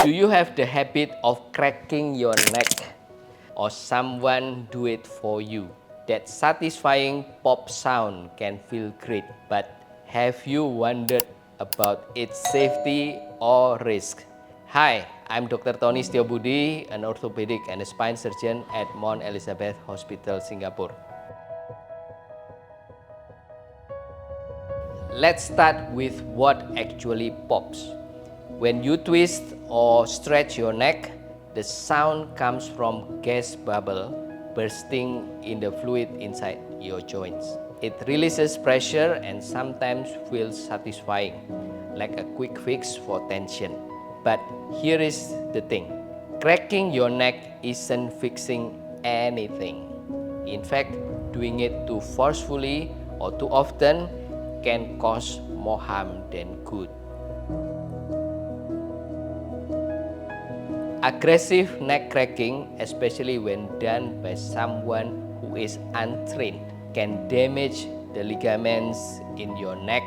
Do you have the habit of cracking your neck or someone do it for you? That satisfying pop sound can feel great, but have you wondered about its safety or risk? Hi, I'm Dr. Tony Setiobudi, an orthopedic and a spine surgeon at Mount Elizabeth Hospital, Singapore. Let's start with what actually pops. When you twist or stretch your neck, the sound comes from gas bubble bursting in the fluid inside your joints. It releases pressure and sometimes feels satisfying, like a quick fix for tension. But here is the thing. Cracking your neck isn't fixing anything. In fact, doing it too forcefully or too often can cause more harm than good. Aggressive neck cracking, especially when done by someone who is untrained, can damage the ligaments in your neck.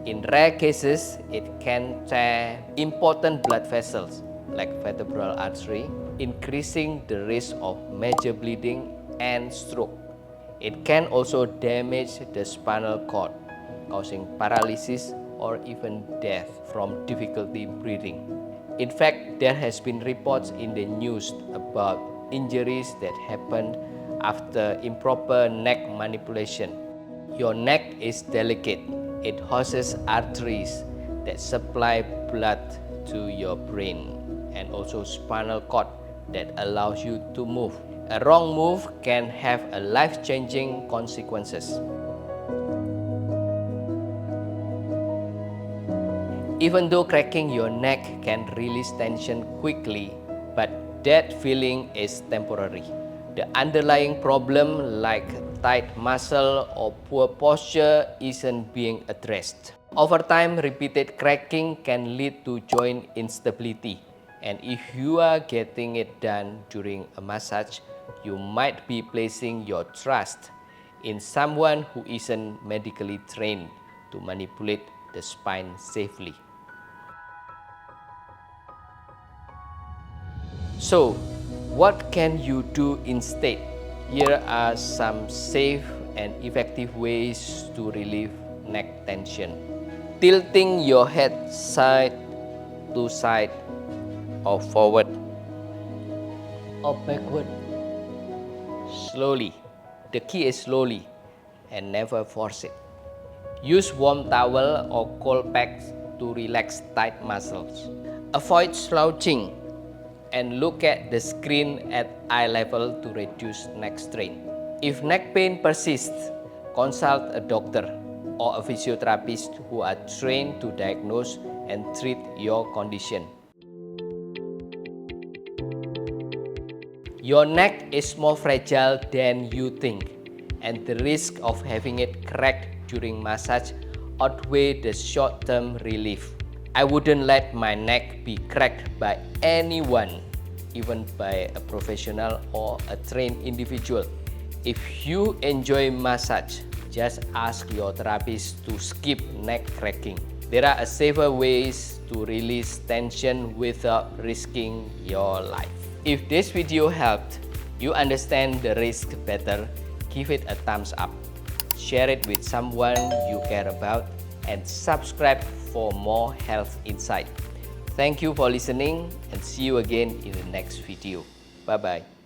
In rare cases, it can tear important blood vessels like vertebral artery, increasing the risk of major bleeding and stroke. It can also damage the spinal cord, causing paralysis or even death from difficulty breathing. In fact, there has been reports in the news about injuries that happened after improper neck manipulation. Your neck is delicate. It houses arteries that supply blood to your brain and also spinal cord that allows you to move. A wrong move can have a life-changing consequences. Even though cracking your neck can release tension quickly, but that feeling is temporary. The underlying problem like tight muscle or poor posture isn't being addressed. Over time, repeated cracking can lead to joint instability. And if you are getting it done during a massage, you might be placing your trust in someone who isn't medically trained to manipulate the spine safely. So, what can you do instead? Here are some safe and effective ways to relieve neck tension. Tilting your head side to side or forward or backward. Slowly. The key is slowly and never force it. Use warm towel or cold packs to relax tight muscles. Avoid slouching and look at the screen at eye level to reduce neck strain. If neck pain persists, consult a doctor or a physiotherapist who are trained to diagnose and treat your condition. Your neck is more fragile than you think, and the risk of having it cracked during massage outweighs the short-term relief. I wouldn't let my neck be cracked by anyone, even by a professional or a trained individual. If you enjoy massage, just ask your therapist to skip neck cracking. There are safer ways to release tension without risking your life. If this video helped you understand the risk better, give it a thumbs up. Share it with someone you care about and subscribe for more health insight. Thank you for listening and see you again in the next video. Bye-bye.